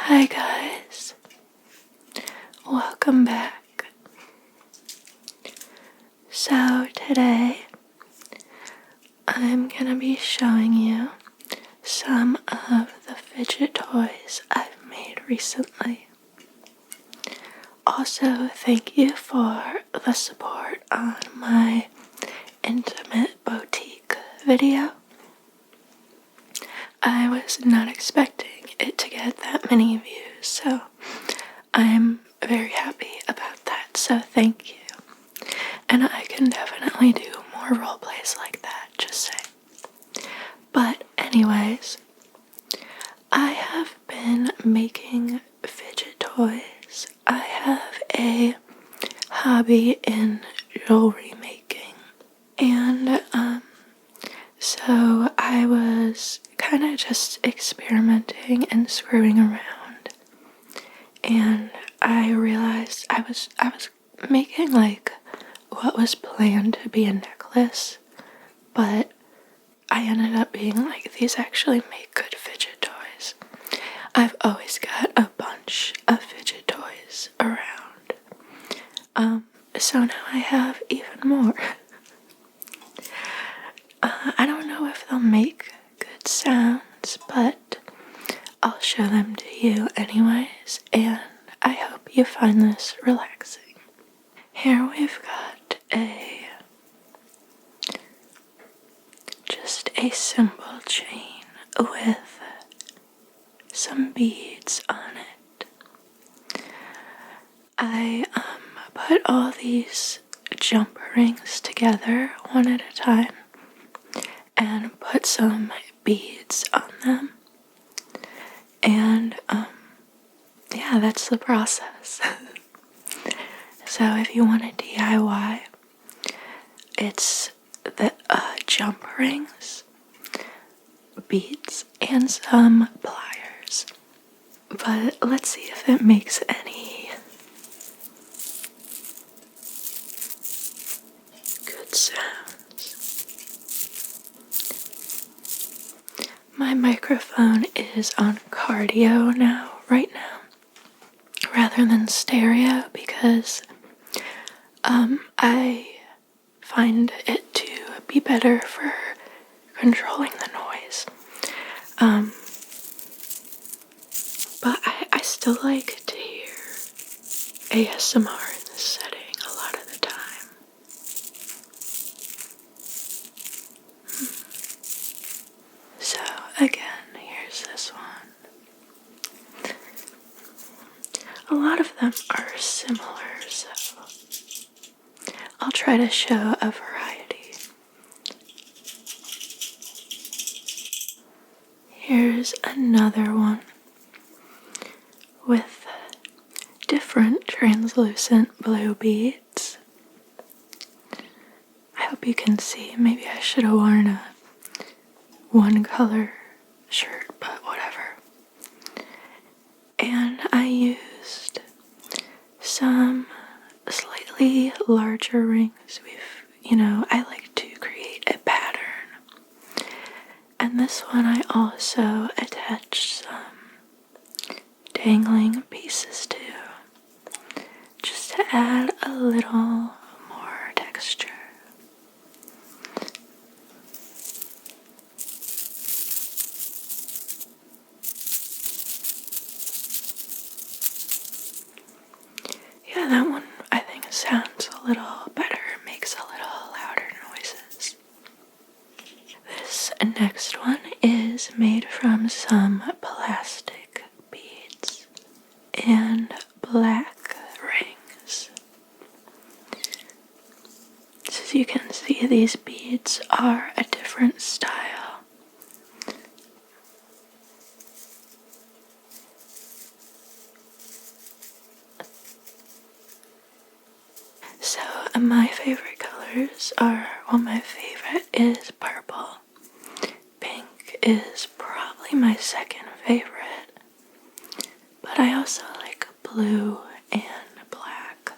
Hi guys, welcome back. So today I'm gonna be showing you some of the fidget toys I've made recently. Also, thank you for the support on my intimate boutique video. I was not expecting it to get that many views, so I'm very happy about that, so thank you. And I can definitely do more role plays like that, just saying. But anyways, I have been making fidget toys. I have a hobby in jewelry making. And so I was kind of just experimenting and screwing around. And I realized I was making like what was planned to be a necklace, but I ended up being like, these actually make good fidget toys. I've always got a bunch of fidget toys around. So now I have even more. I don't know if they'll make good sounds, but I'll show them to you anyways, and I hope you find this relaxing. Here we've got just a simple chain with some beads on it. I put all these jump rings together one at a time and put some beads on them. And yeah, that's the process. So if you want to DIY, it's the jump rings, beads, and some pliers. But let's see if it makes any good sounds. My microphone is on cardio right now, rather than stereo, because I find it to be better for controlling the noise. But I still like to hear ASMR in this setting a lot of the time. So again, here's this one. A lot of them are similar, so I'll try to show a variety. Here's another one with different translucent blue beads. I hope you can see. Maybe I should have worn a one color shirt, but whatever. And I used some slightly larger rings. I like to create a pattern. And this one I also attached some dangling pieces to, just to add a little more texture. Yeah, that one I think sounds a little better, makes a little louder noises. This next one is made from some plastic beads and black rings. So as you can see, these beads are a different style. So my favorite colors are, my favorite is purple. Pink is probably my second favorite. But I also like blue and black.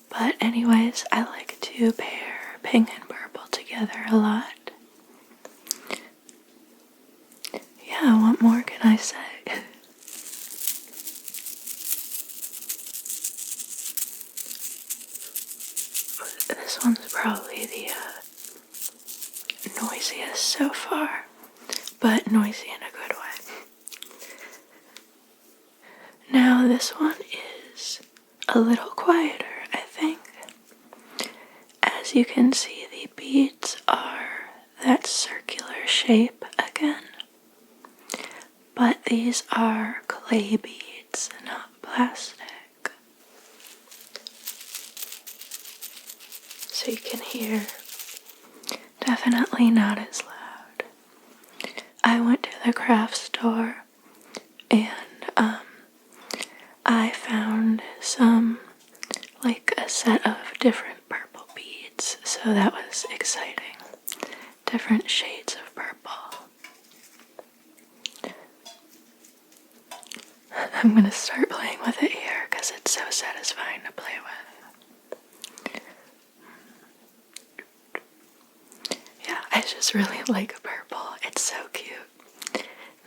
But anyways, I like to pair pink and purple together a lot. Yeah, what more can I say? probably the noisiest so far, but noisy in a good way. Now this one is a little quieter, I think. As you can see, the beads are that circular shape again, but these are clay beads, not plastic. So you can hear, definitely not as loud. I went to the craft store and I found like a set of different purple beads, so that was exciting. Different shades of purple. I'm gonna start playing with it here because it's so satisfying to play with. Yeah, I just really like purple. It's so cute.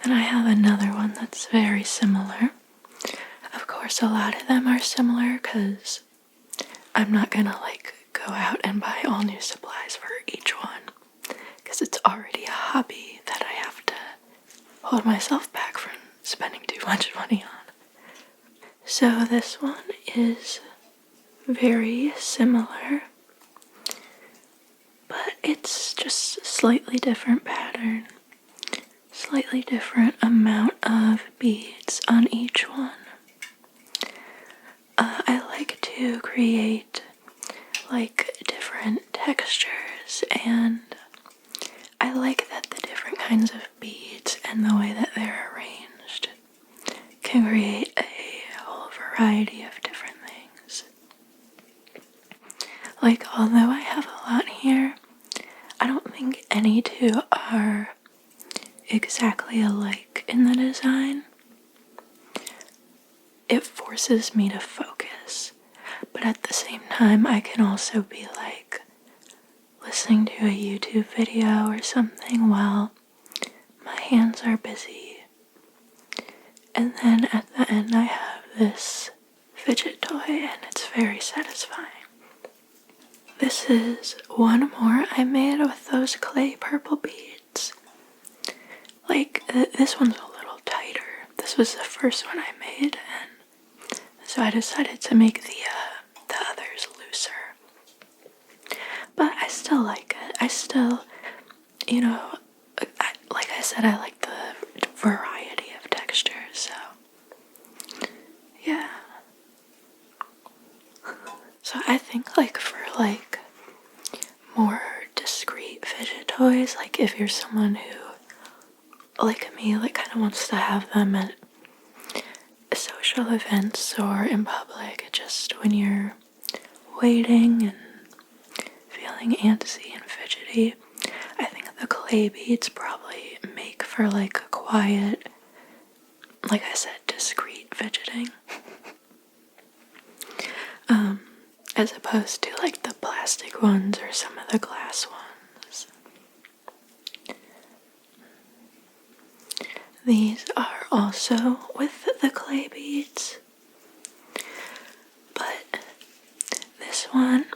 Then I have another one that's very similar. Of course, a lot of them are similar because I'm not gonna like go out and buy all new supplies for each one because it's already a hobby that I have to hold myself back from spending too much money on. So this one is very similar, but it's just a slightly different pattern, slightly different amount of beads on each one. I like to create like different textures, and I like that the different kinds of beads and the way that they're arranged can create a whole variety of different things. Like, although I have a lot here, I don't think any two are exactly alike in the design. It forces me to focus, but at the same time I can also be like listening to a YouTube video or something while my hands are busy. And then at the end I have this fidget toy and it's very satisfying. This is one more I made with those clay purple beads. Like, this one's a little tighter. This was the first one I made, and so I decided to make the others looser. But I still like it. I still, like I said, I like the variety of textures, so yeah. So I think like for like more discreet fidget toys, like if you're someone who, like me, like kind of wants to have them at social events or in public, just when you're waiting and feeling antsy and fidgety, I think the clay beads probably make for like a quiet, like I said, discreet fidgeting. As opposed to like the plastic ones or some of the glass ones. These are also with the clay beads, but this one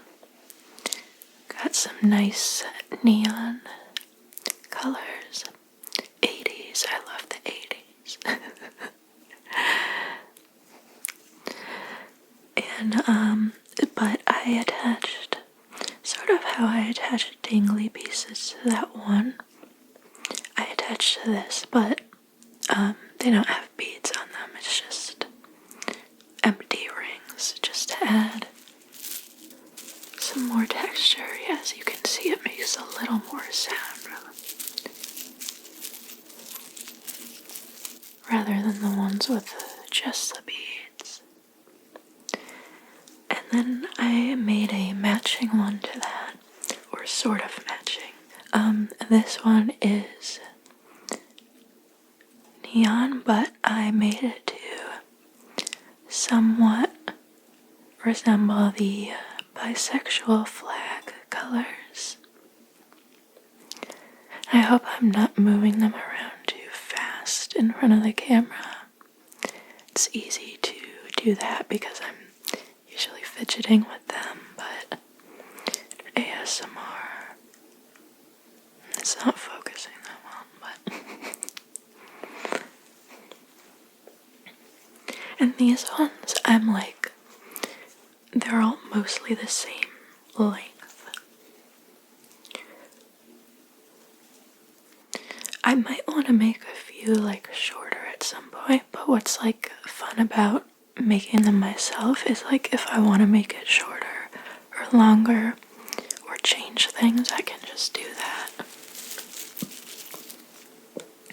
got some nice neon colors. 80s, I love the 80s. And but I attached, sort of how I attached dangly pieces to that one, I attached to this, but they don't have beads on them. It's just empty rings, just to add some more texture. As you can see, it makes a little more sound rather than the ones with just the beads. And then I made a matching one to that, or sort of matching. This one is neon, but I made it to somewhat resemble the bisexual flag colors. I hope I'm not moving them around too fast in front of the camera. It's easy to do that because I'm usually fidgeting with them, but ASMR. It's not focusing that well, but... And these ones, I'm like, they're all mostly the same length. I might want to make a few like shorter at some point, but what's like fun about making them myself is like if I want to make it shorter or longer or change things, I can just do that.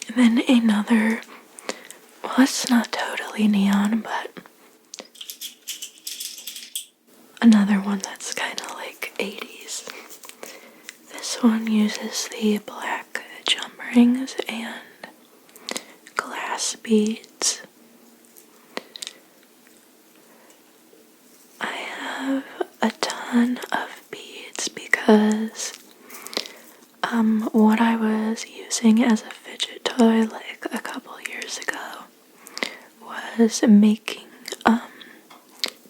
And then another, well, it's not totally neon, but another one that's kind of like 80s. This one uses the black jump rings and glass beads. I have a ton of beads because what I was using as a fidget toy like a couple years ago was making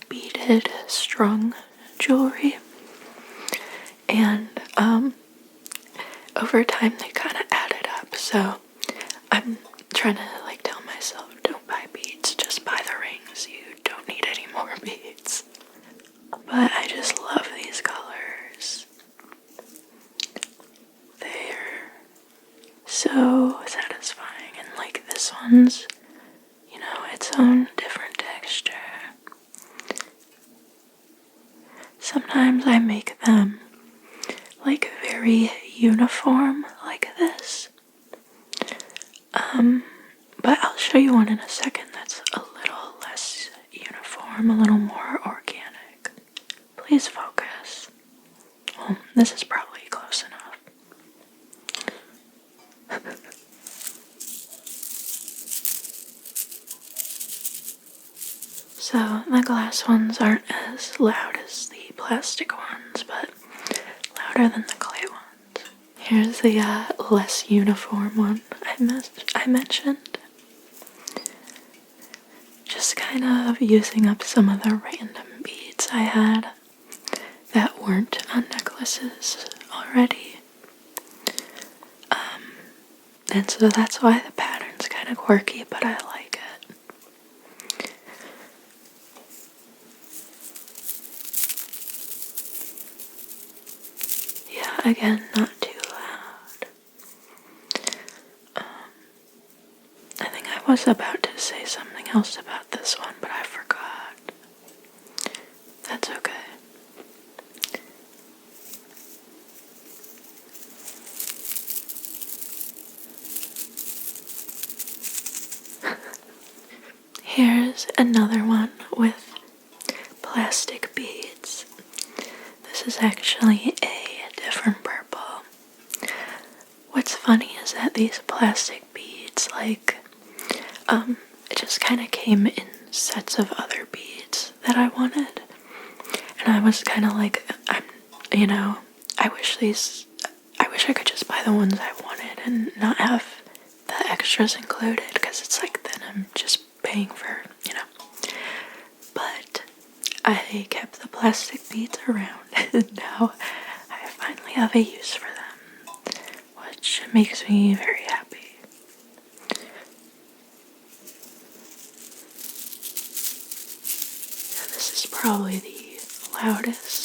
beaded strung jewelry, and over time they kind of added up, so I'm trying to like tell myself, don't buy beads, just buy the rings, you don't need any more beads. But I just love these colors. They're so satisfying, and like this one's, you know, its own different texture. Sometimes I make them like very uniform like this. But I'll show you one in a second that's a little less uniform, a little more organic. Please focus. Well, this is probably close enough. So the glass ones aren't as loud as the plastic ones, but louder than the clay ones. Here's the less uniform one I mentioned. Just kind of using up some of the random beads I had that weren't on necklaces already. And so that's why the pattern's kind of quirky, but I like it. Yeah, again, not too loud. I think I was about to say something else about this one, but I forgot. That's okay. Here's another one with plastic beads. This is actually a different purple. What's funny is that these plastic beads, like, it just kind of came in sets of other beads that I wanted. And I was kind of like, I wish I could just buy the ones I wanted and not have the extras included, because it's like then I'm just paying for, But I kept the plastic beads around and now I finally have a use for them, which makes me very happy. This is probably the loudest.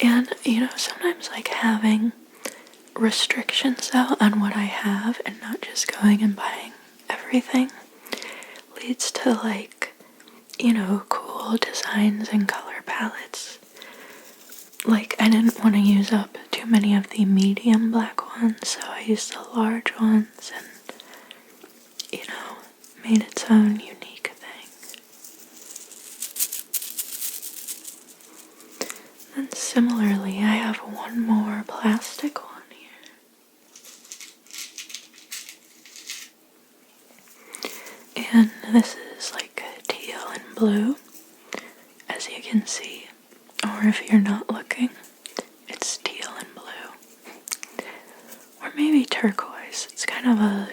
And, sometimes like having restrictions though on what I have and not just going and buying everything leads to like, cool designs and color palettes. Like, I didn't want to use up too many of the medium black ones, so I used the large ones and, made its own unique thing. And similarly, I have one more plastic one here. And this is like teal and blue, as you can see. Or if you're not looking, it's teal and blue. Or maybe turquoise. It's kind of a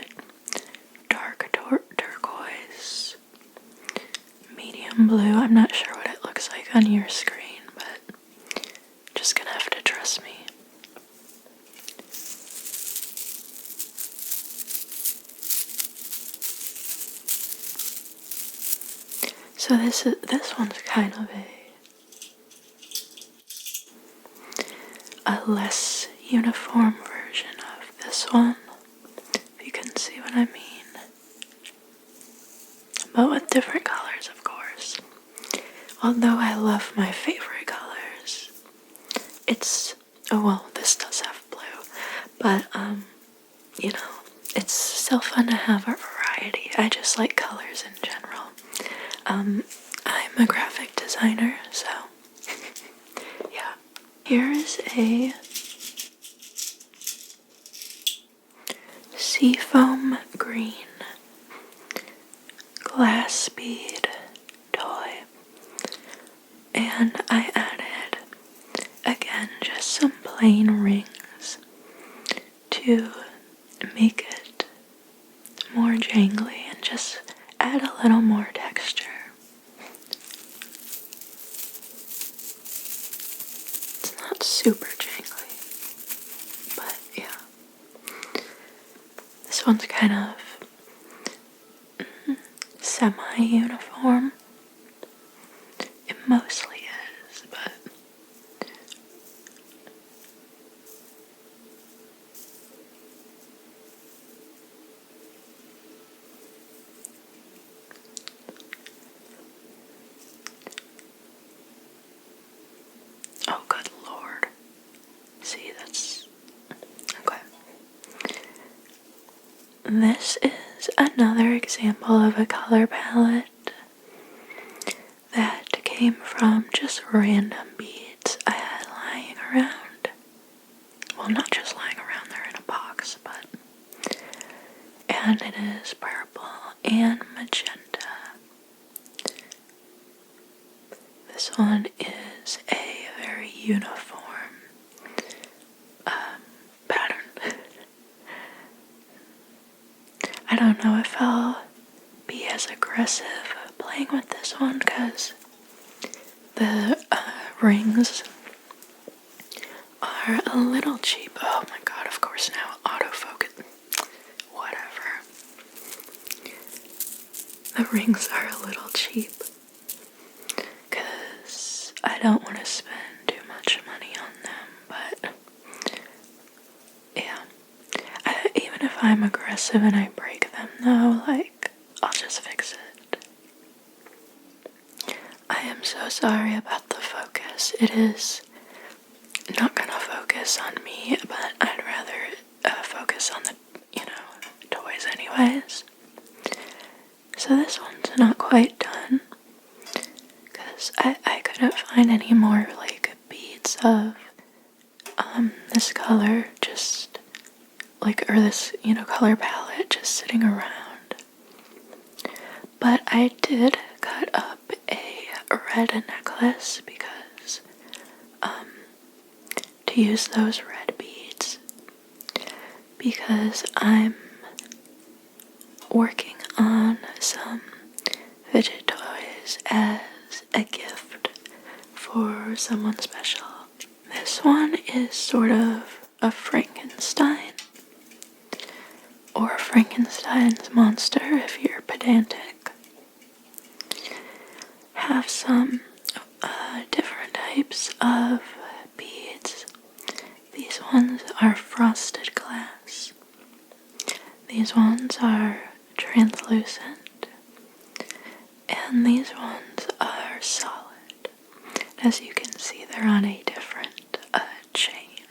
dark turquoise, medium blue. I'm not sure what it looks like on your screen, but just gonna have to trust me. So this one's kind of a less uniform version of this one, if you can see what I mean. But with different colors, of course. Although I love my favorite colors. Oh well, this does have blue, but you know, it's so fun to have a variety. I just like colors in general. I'm a graphic designer, so yeah. Here is a seafoam green glass bead toy, and I added, again, just some plain rings to make it more jangly and just add a little more texture. It's not super jangly, but yeah. This one's kind of semi-uniform. It mostly is, but oh good lord. See, that's okay. This is another example of a color palette that came from just random beads I had lying around. Well, not just lying around, they're in a box, but. And it is purple and magenta. This one is a very uniform pattern. I don't know if I'll be as aggressive playing with this one because the rings are a little cheap. Oh my god, of course now autofocus. Whatever. The rings are a little cheap because I don't want to spend too much money on them, but yeah. Even if I'm aggressive and I break them though, like, I'll just fix it. I am so sorry about the focus. It is not gonna focus on me, but I'd rather focus on the, toys anyways. So this one's not quite done, because I couldn't find any more, like, beads of this color, just, like, or this, color palette just sitting around. But I did cut up a red necklace because, to use those red beads, because I'm working on some fidget toys as a gift for someone special. This one is sort of a Frankenstein, or Frankenstein's monster if you're pedantic. Have some different types of beads. These ones are frosted glass. These ones are translucent. And these ones are solid. As you can see, they're on a different chain.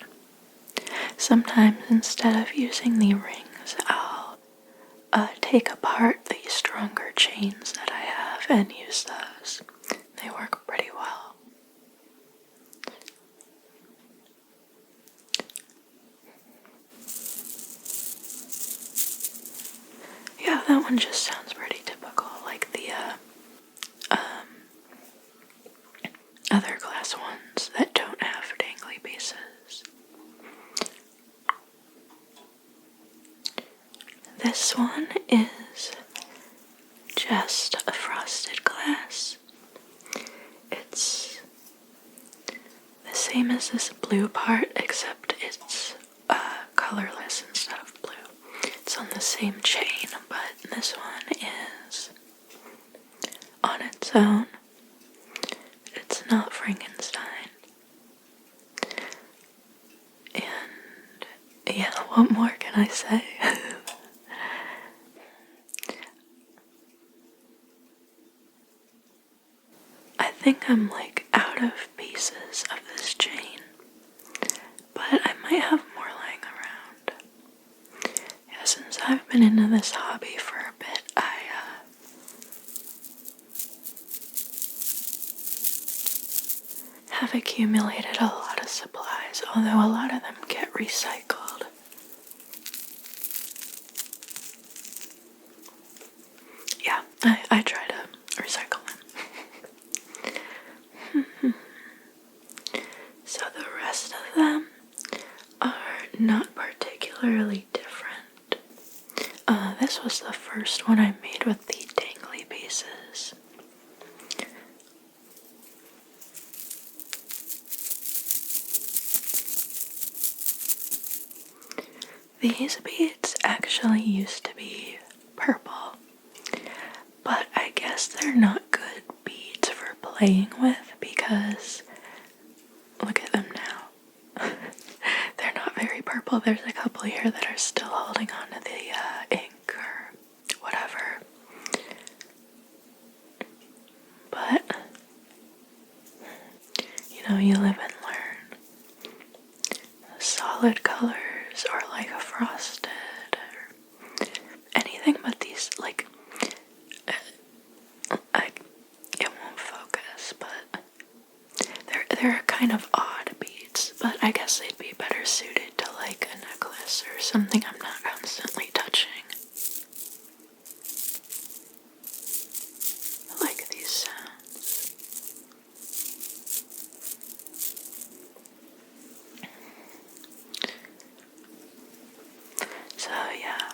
Sometimes instead of using the rings, I'll take apart the stronger chains that I have and use those. They work pretty well. Yeah, that one just sounds pretty typical, like the other glass ones that don't have dangly pieces. This one is just a frosted glass, same as this blue part, except it's colorless instead of blue. It's on the same chain, but this one is on its own. It's not Frankenstein. And yeah, what more can I say? I think I'm like out of pieces of this chain, but I might have more lying around. Yeah, since I've been into this hobby for a bit, I have accumulated a lot of supplies, although a lot of them get recycled. Yeah, I try to recycle them. So the rest of them are not particularly different. This was the first one I made with the dangly pieces. These beads actually used to be purple, but I guess they're not good beads for playing with because look at them now. They're not very purple. There's a couple here that are still holding on to the ink or whatever. But, you know, you live and learn. Solid colors or like a frosted or anything but these, like, it won't focus, but they're kind of odd beads, but I guess they'd be better suited to like a necklace or something I'm not constantly touching. I like these sounds. So yeah.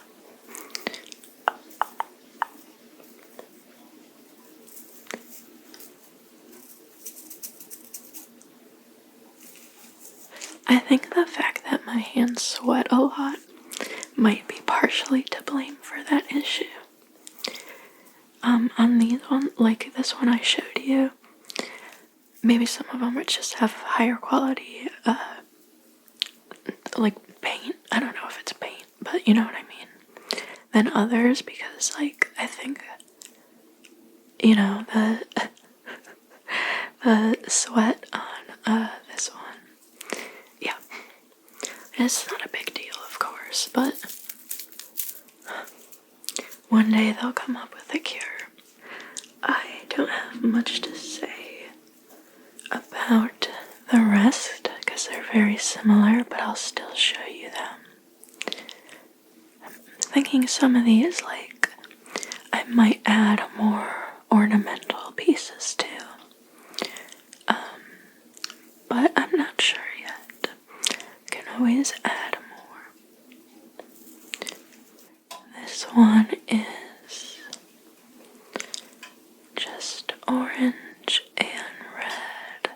I think the fact that my hands sweat a lot might be partially to blame for that issue. On these ones, like this one I showed you, maybe some of them would just have higher quality, like paint. I don't know if it's paint, but you know what I mean. Than others, because like I think, you know, the sweat on this one, yeah, it's not a big deal, of course, but one day they'll come up with a cure. I don't have much to say about the rest because they're very similar, but I'll still show you them. I'm thinking some of these, like, I might add more ornamental pieces too. But I'm not sure yet. Can always add more. This one is just orange and red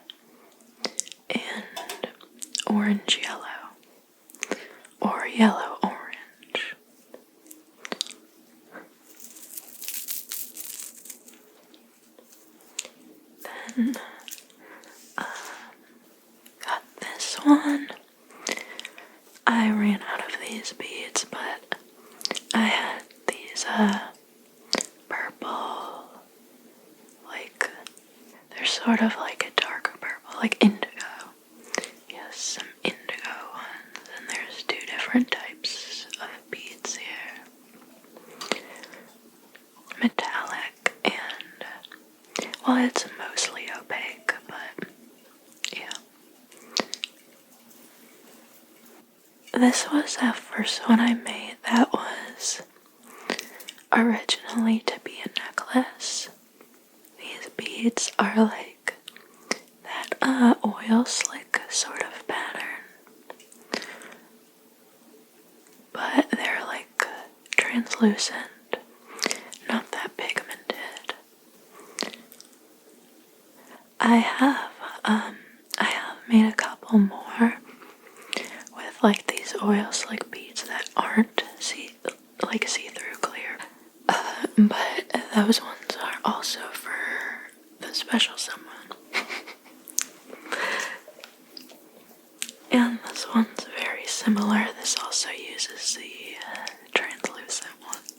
and orange yellow or yellow orange. Then got this one. I ran out of these beads, but I had these purple, like, they're sort of like a darker purple, like indigo. Yes, some indigo ones, and there's two different types of beads here. Metallic and, well, it's mostly opaque, but yeah. This was the first one I made that was originally to be a necklace. These beads are like that oil slick sort of pattern, but they're like translucent, not that pigmented. I have made a couple aren't see-through clear. But those ones are also for the special someone. And this one's very similar. This also uses the translucent ones.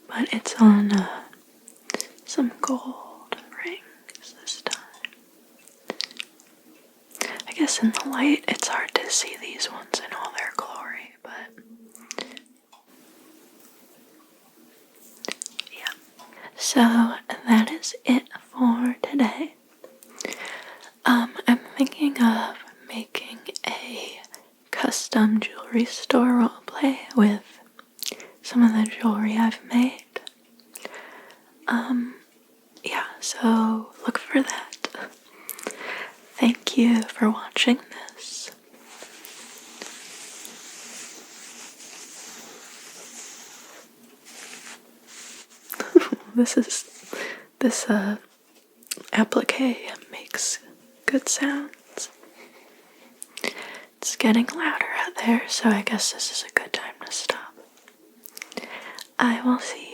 But it's on some gold rings this time. I guess in the light it's hard to see these ones in all their glory, but yeah. So that is it for today. I'm thinking of making a custom jewelry store roleplay with some of the jewelry I've made. Yeah, so look for that. Thank you for watching this. This applique makes good sounds. It's getting louder out there, so I guess this is a good time to stop. I will see